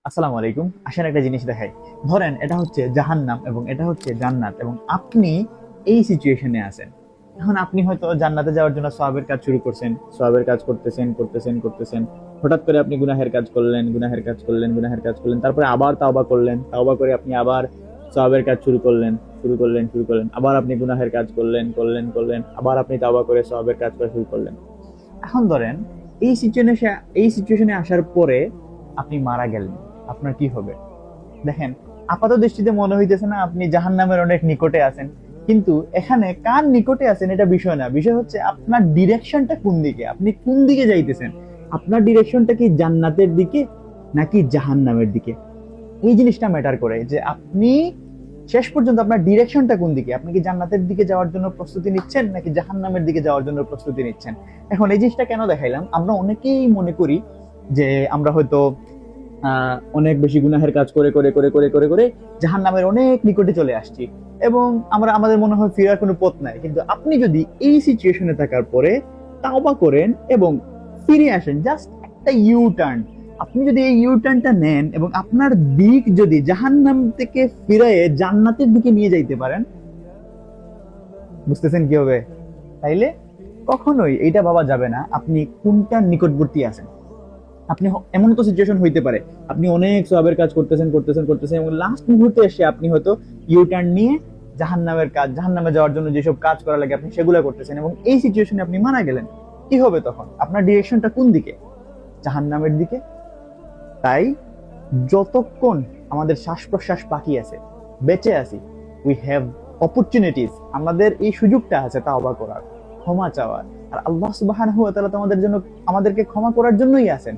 আসসালামু আলাইকুম। আসেন একটা জিনিস দেখাই। ধরেন এটা হচ্ছে জাহান্নাম এবং এটা হচ্ছে জান্নাত এবং আপনি এই সিচুয়েশনে আছেন। এখন আপনি হয়তো জান্নাতে যাওয়ার জন্য সওয়াবের কাজ শুরু করছেন, সওয়াবের কাজ করতেছেন করতেছেন করতেছেন। হঠাৎ করে আপনি গুনাহের কাজ করলেন, গুনাহের কাজ করলেন, গুনাহের কাজ করলেন, তারপরে আবার তাওবা করলেন, তাওবা করে আপনি আবার সওয়াবের কাজ শুরু করলেন, শুরু করলেন, শুরু করলেন, আবার আপনি গুনাহের কাজ করলেন, করলেন, করলেন, আবার আপনি তাওবা করে সওয়াবের কাজ করা শুরু করলেন। এখন ধরেন এই সিচুয়েশনে আসার পরে আপনি মারা গেলেন, আপনার কি হবে? দেখেন, আপাত দৃষ্টিতে মনে হইতেছে না আপনি জাহান্নামের অনেক নিকটে আছেন, কিন্তু এখানে কার নিকটে আছেন এটা বিষয় না, বিষয় হচ্ছে আপনার ডিরেকশনটা কোন দিকে, আপনি কোন দিকে যাইতেছেন। আপনার ডিরেকশনটা কি জান্নাতের দিকে নাকি জাহান্নামের দিকে? এই জিনিসটা ম্যাটার করে যে আপনি শেষ পর্যন্ত আপনার ডিরেকশনটা কোন দিকে, আপনি কি জান্নাতের দিকে যাওয়ার জন্য প্রস্তুতি নিচ্ছেন নাকি জাহান্নামের দিকে যাওয়ার জন্য প্রস্তুতি নিচ্ছেন। এখন এই জিনিসটা কেন দেখাইলাম, আমরা অনেকেই মনে করি যে আমরা হয়তো অনেক বেশি গুনাহের কাজ করে করে করে করে করে করে জাহান্নামের অনেক নিকটে চলে আসছি এবং আমাদের মনে হয় ফেরার কোনো পথ নাই। কিন্তু আপনি যদি এই সিচুয়েশনে থাকার পরে তাওবা করেন এবং ফিরে আসেন, জাস্ট একটা ইউ টার্ন, আপনি যদি এই ইউ টার্নটা নেন এবং আপনার দিক যদি জাহান্নাম থেকে ফিরে জান্নাতের দিকে নিয়ে যাইতে পারেন, বুঝতেছেন কি হবে? তাইলে কখনোই এইটা ভাবা যাবে না আপনি কোনটার নিকটবর্তী আছেন। আপনি এমন তো সিচুয়েশন হইতে পারে আপনি অনেক সওয়াবের কাজ করতেছেন করতেছেন করতেছেন এবং লাস্ট মুহূর্তে এসে আপনি হয়তো ইউ টার্ন নিয়ে জাহান্নামের কাজ, জাহান্নামে যাওয়ার জন্য যেসব কাজ করা লাগে আপনি সেগুলো করতেছেন এবং এই সিচুয়েশনে আপনি মারা গেলেন। কি হবে তখন? আপনার ডিরেকশনটা কোন দিকে? জাহান্নামের দিকে। তাই যতক্ষণ আমাদের শ্বাস প্রশ্বাস বাকি আছে, বেঁচে আছি, উই হ্যাভ অপরচুনিটিস, আমাদের এই সুযোগটা আছে তাওবা করার, ক্ষমা চাওয়ার। আর আল্লাহ সুবহানাহু ওয়া তাআলা তো আমাদের জন্য, আমাদেরকে ক্ষমা করার জন্যই আছেন।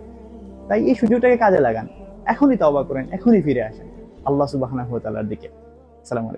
তাই এই সুযোগটাকে কাজে লাগান, এখনই তওবা করেন, এখনই ফিরে আসেন আল্লাহ সুবহানাহু ওয়া তাআলার দিকে। আসসালামু আলাইকুম।